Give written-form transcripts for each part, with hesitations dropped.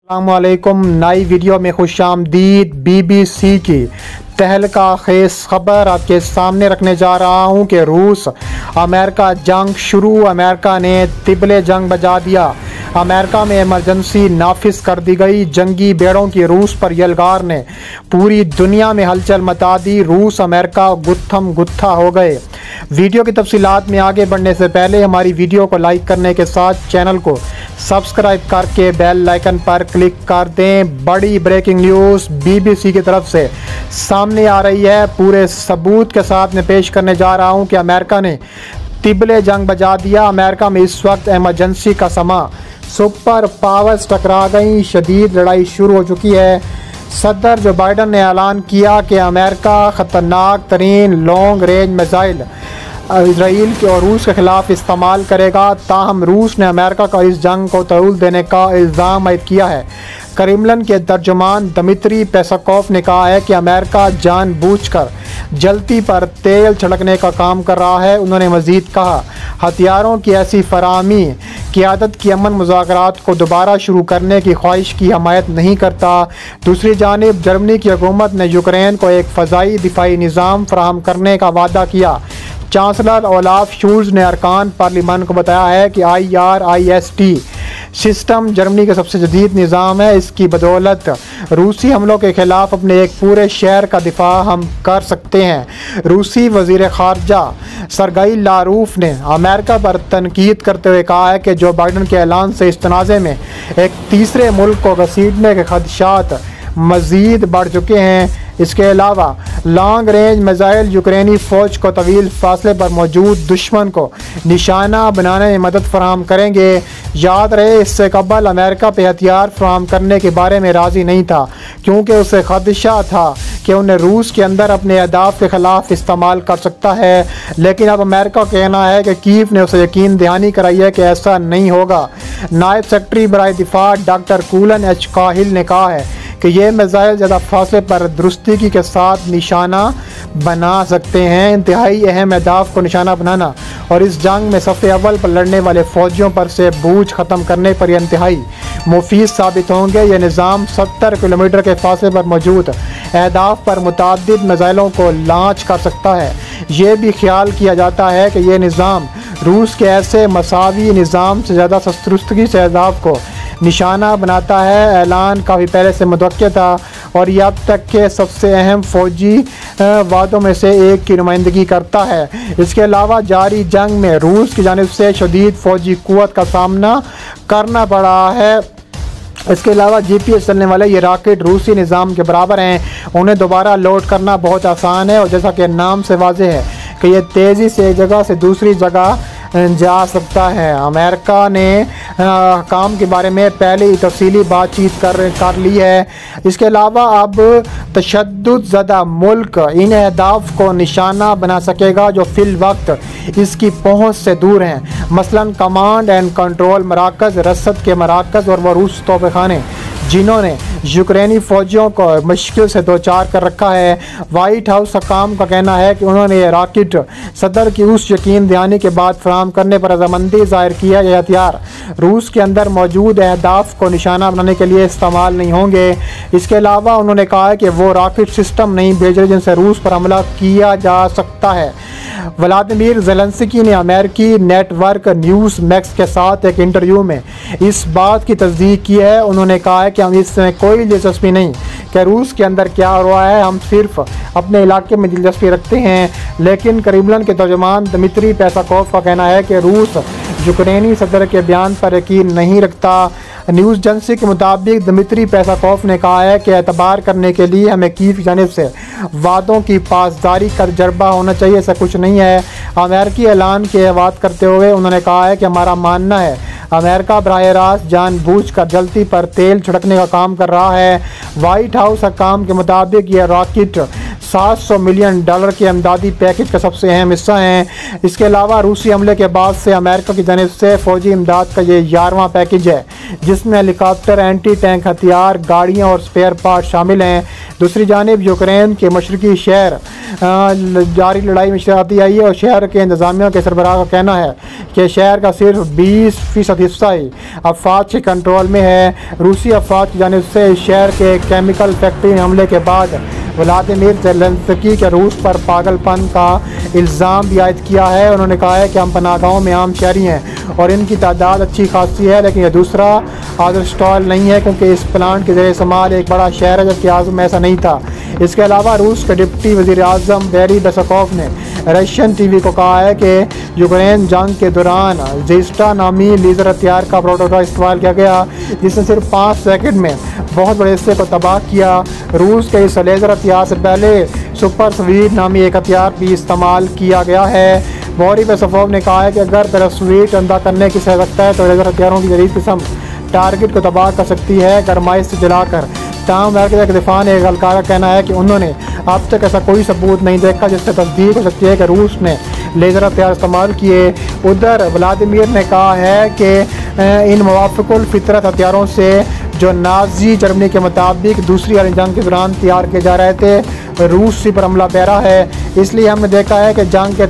अस्सलामुअलैकुम। नई वीडियो में खुशामदीद। BBC की तहलका खेस खबर आपके सामने रखने जा रहा हूँ कि रूस अमेरिका जंग शुरू। अमेरिका ने तिबले जंग बजा दिया। अमेरिका में इमरजेंसी नाफिज कर दी गई। जंगी बेड़ों की रूस पर यलगार ने पूरी दुनिया में हलचल मचा दी। रूस अमेरिका गुत्थम गुत्था हो गए। वीडियो की तफसीलात में आगे बढ़ने से पहले हमारी वीडियो को लाइक करने के साथ चैनल को सब्सक्राइब करके बेल आइकन पर क्लिक कर दें। बड़ी ब्रेकिंग न्यूज़ BBC की तरफ से सामने आ रही है। पूरे सबूत के साथ मैं पेश करने जा रहा हूं कि अमेरिका ने तिबले जंग बजा दिया। अमेरिका में इस वक्त इमरजेंसी का समा। सुपर पावर्स टकरा गई। शदीद लड़ाई शुरू हो चुकी है। सदर जो बाइडन ने ऐलान किया कि अमेरिका ख़तरनाक तरीन लॉन्ग रेंज मिसाइल इसराइल के और रूस के ख़िलाफ़ इस्तेमाल करेगा। ताहम रूस ने अमेरिका का इस जंग को तौल देने का इल्ज़ाम आयद किया है। क्रेमलिन के तर्जुमान दमित्री पेस्कोव ने कहा है कि अमेरिका जानबूझकर जलती पर तेल छिड़कने का काम कर रहा है। उन्होंने मज़ीद कहा, हथियारों की ऐसी फराहमी क़यादत की अमन मुज़ाकरात को दोबारा शुरू करने की ख्वाहिश की हमायत नहीं करता। दूसरी जानिब जर्मनी की हुकूमत ने यूक्रेन को एक फ़ज़ाई दिफाई निज़ाम फराहम करने का वादा किया। चांसलर ओलाफ शोल्ज़ ने अरकान पार्लिमान को बताया है कि IRIS-T सिस्टम जर्मनी का सबसे जदीद निज़ाम है। इसकी बदौलत रूसी हमलों के ख़िलाफ़ अपने एक पूरे शहर का दिफा हम कर सकते हैं। रूसी वज़ीर ख़ारजा सरगई लारूफ ने अमेरिका पर तनकीद करते हुए कहा है कि जो बाइडन के ऐलान से इस तनाज़े में एक तीसरे मुल्क को घसीटने के खदशात मज़ीद बढ़ चुके हैं। इसके अलावा लॉन्ग रेंज मिसाइल यूक्रेनी फ़ौज को तवील फासले पर मौजूद दुश्मन को निशाना बनाने में मदद फराहम करेंगे। याद रहे, इससे कबल अमेरिका पे हथियार फराहम करने के बारे में राज़ी नहीं था क्योंकि उसे खदशा था कि उन्हें रूस के अंदर अपने अहदाफ के ख़िलाफ़ इस्तेमाल कर सकता है। लेकिन अब अमेरिका का कहना है कि कीव ने उसे यकीन दहानी कराई है कि ऐसा नहीं होगा। नायब सेक्रेटरी बराए दिफा डॉक्टर कूलन H काहिल ने कहा है कि ये मिसाइल ज़्यादा फासले पर दुरुस्ती के साथ निशाना बना सकते हैं। इंतहाई अहम अहदाफ को निशाना बनाना और इस जंग में सफ़े अव्वल पर लड़ने वाले फ़ौजियों पर से बोझ ख़त्म करने पर यह इंतहाई मुफीद साबित होंगे। यह निज़ाम 70 किलोमीटर के फासले पर मौजूद अहदाफ पर मुतअद्दिद मिसाइलों को लॉन्च कर सकता है। ये भी ख्याल किया जाता है कि यह निज़ाम रूस के ऐसे मसावी निज़ाम से ज़्यादा सस्तुरुस्तगी से अहदाफ को निशाना बनाता है। ऐलान काफ़ी पहले से मुतवक्किल था और यह अब तक के सबसे अहम फ़ौजी वादों में से एक की नुमाइंदगी करता है। इसके अलावा जारी जंग में रूस की जानिब से शदीद फ़ौजी क़ुव्वत का सामना करना पड़ा है। इसके अलावा GPS चलने वाले ये रॉकेट रूसी निज़ाम के बराबर हैं। उन्हें दोबारा लोड करना बहुत आसान है और जैसा कि नाम से वाज़ेह है कि यह तेज़ी से एक जगह से दूसरी जगह जा सकता है। अमेरिका ने काम के बारे में पहले ही तफसीली बातचीत कर ली है। इसके अलावा अब तशद्दुद ज़दा मुल्क इन अहदाफ को निशाना बना सकेगा जो फ़िल वक्त इसकी पहुँच से दूर हैं। मसलन कमांड एंड कंट्रोल मराकज़, रसद के मराकज़ और रूस तोपखाने जिन्होंने यूक्रेनी फ़ौजियों को मुश्किल से दो चार कर रखा है। वाइट हाउस हकाम का कहना है कि उन्होंने ये रॉकेट सदर की उस यकीन दहानी के बाद फराहम करने पर रजामंदी ज़ाहिर किया कि हथियार रूस के अंदर मौजूद अहदाफ को निशाना बनाने के लिए इस्तेमाल नहीं होंगे। इसके अलावा उन्होंने कहा है कि वो रॉकेट सिस्टम नहीं भेज रहे जिनसे रूस पर हमला किया जा सकता है। व्लादिमीर ज़ेलेंस्की ने अमेरिकी नेटवर्क न्यूज़ मैक्स के साथ एक इंटरव्यू में इस बात की तस्दीक की है। उन्होंने कहा है कि हम इसमें कोई दिलचस्पी नहीं कि रूस के अंदर क्या हो रहा है, हम सिर्फ अपने इलाके में दिलचस्पी रखते हैं। लेकिन क्रेमलिन के तर्जुमान दमित्री पेस्कोव का कहना है कि रूस यूक्रेनी सदर के बयान पर यकीन नहीं रखता। न्यूज़ एजेंसी के मुताबिक दमित्री पेस्कोव ने कहा है कि एतबार करने के लिए हमें कीव की जानिब से वादों की पासदारी का तजर्बा होना चाहिए, ऐसा कुछ नहीं है। अमेरिकी ऐलान की बात करते हुए उन्होंने कहा है कि हमारा मानना है अमेरिका बराह रास्त जानबूझकर जलती पर तेल छिड़कने का काम कर रहा है। वाइट हाउस हकाम के मुताबिक यह रॉकेट $700 मिलियन के इमदादी पैकेज का सबसे अहम हिस्सा हैं। इसके अलावा रूसी हमले के बाद से अमेरिका की जानिब से फ़ौजी इमदाद का ये 11वां पैकेज है, जिसमें हेलीकॉप्टर, एंटी टैंक हथियार, गाड़ियाँ और स्पेयर पार्ट शामिल हैं। दूसरी जानिब यूक्रेन के मशरकी शहर जारी लड़ाई में शरारती आई है और शहर के इंतजामिया के सरबराह का कहना है कि शहर का सिर्फ 20% हिस्सा ही अफवाज के कंट्रोल में है। रूसी अफवाज की जानिब से शहर के केमिकल फैक्ट्री में हमले के बाद व्लादिमीर ज़ेलेंस्की के रूस पर पागलपन का इल्ज़ाम भी आयद किया है। उन्होंने कहा है कि हम पनाहगाहों में आम शहरी हैं और इनकी तादाद अच्छी खासी है, लेकिन यह दूसरा आज़रस्टॉल नहीं है क्योंकि इस प्लांट के ज़रिए इस्तेमाल एक बड़ा शहर है, जबकि आज़म में ऐसा नहीं था। इसके अलावा रूस के डिप्टी वज़ीर आज़म बैरी बेसकोव ने रशियन टीवी को कहा है कि यूक्रेन जंग के दौरान ज़ेस्टा नामी लेज़र हथियार का प्रोटोटाइप इस्तेमाल किया गया, जिसने सिर्फ 5 सेकंड में बहुत बड़े हिस्से को तबाह किया। रूस के इस लेज़र हथियार से पहले सुपर स्वीट नामी एक हथियार भी इस्तेमाल किया गया है। बैरी बेसकोव ने कहा है कि अगर तरह स्वीट अंदा करने की सह सकता है तो लेज़र हथियारों की जदीद किस्म टारगेट को तबाह कर सकती है गरमाइश से जलाकर। ताहम अमेरिका के दिफा ने एक एहलकार का कहना है कि उन्होंने अब तक ऐसा कोई सबूत नहीं देखा जिससे तस्दीक हो सकती है कि रूस ने लेज़र हथियार इस्तेमाल किए। उधर व्लादिमीर ने कहा है कि इन मुवाफ़िकुल फितरत हथियारों से जो नाज़ी जर्मनी के मुताबिक दूसरी आलमी जंग के दौरान तैयार किए जा रहे थे, रूस पर हमला पैरा है। इसलिए हमने देखा है कि जंग के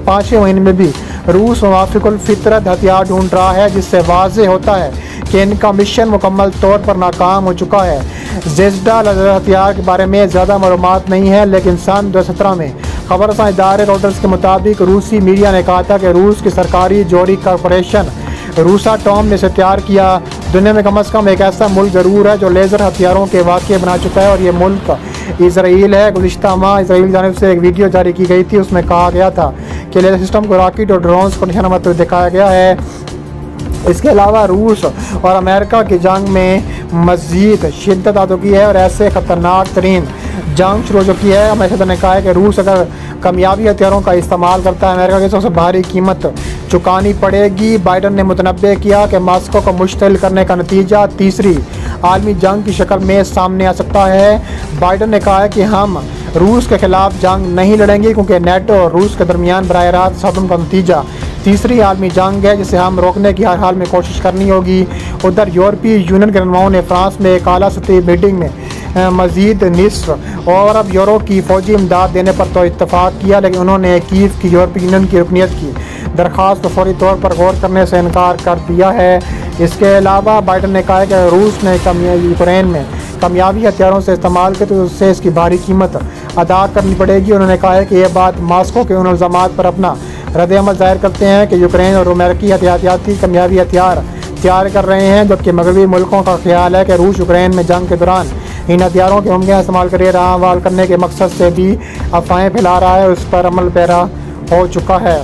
5वें महीने में भी रूस मुवाफ़िकुल फितरत हथियार ढूंढ रहा है, जिससे वाज़ेह होता है कि इनका मिशन मुकम्मल तौर पर नाकाम हो चुका है। ज़ेस्टा लेज़र हथियार के बारे में ज़्यादा मालूमात नहीं है, लेकिन सन 2017 में खबरसां इदारे रॉयटर्स के मुताबिक रूसी मीडिया ने कहा था कि रूस की सरकारी जौहरी कॉरपोरेशन रूसाटॉम ने इसे तैयार किया। दुनिया में कम से कम एक ऐसा मुल्क ज़रूर है जो लेज़र हथियारों के वाक़े बना चुका है और ये मुल्क इसराइल है। गुज़िश्ता माह इसराइल की जानिब से एक वीडियो जारी की गई थी, उसमें कहा गया था कि लेज़र सिस्टम को रॉकेट और ड्रोन्स को निशाना बनाते हुए दिखाया गया है। इसके अलावा रूस और अमेरिका की जंग में मज़ीद शिद्दत आ चुकी है और ऐसे ख़तरनाक तरीन जंग शुरू हो चुकी है। अमेरिका ने कहा है कि रूस अगर कामयाबी हथियारों का इस्तेमाल करता है, अमेरिका की सबसे भारी कीमत चुकानी पड़ेगी। बाइडन ने मुतनब्बे किया कि मॉस्को को मुश्तिल करने का नतीजा तीसरी आलमी जंग की शक्ल में सामने आ सकता है। बाइडन ने कहा है कि हम रूस के खिलाफ जंग नहीं लड़ेंगे क्योंकि नेटो और रूस के दरमियान बराह रास्त सदम का नतीजा तीसरी आलमी जंग है, जिसे हम रोकने की हर हाल में कोशिश करनी होगी। उधर यूरोपीय यूनियन के रहनुमाओं ने फ्रांस में एक आला सतही मीटिंग में मजीद निस्फ और अब यूरो की फ़ौजी इमदाद देने पर तो इत्तफाक किया, लेकिन उन्होंने कीव की यूरोपीय यूनियन की रुकनीत की दरख्वास्त को फौरी तौर पर गौर करने से इनकार कर दिया है। इसके अलावा बाइडन ने कहा है कि रूस ने यूक्रेन में कामयाबी हथियारों से इस्तेमाल किए तो उससे इसकी भारी कीमत अदा करनी पड़ेगी। उन्होंने कहा है कि यह बात मॉस्को के उन इल्ज़ामात पर अपना रद्द-ए-अमल ज़ाहिर करते हैं कि यूक्रेन और अमेरिकी हथियाती कामयाबी हथियार तैयार कर रहे हैं, जबकि मगरबी मुल्कों का ख्याल है कि रूस यूक्रेन में जंग के दौरान इन हथियारों के मुमकिन इस्तेमाल करिए राह वाल करने के मकसद से भी अफवाहें फैला रहा है, उस पर अमल पैरा हो चुका है।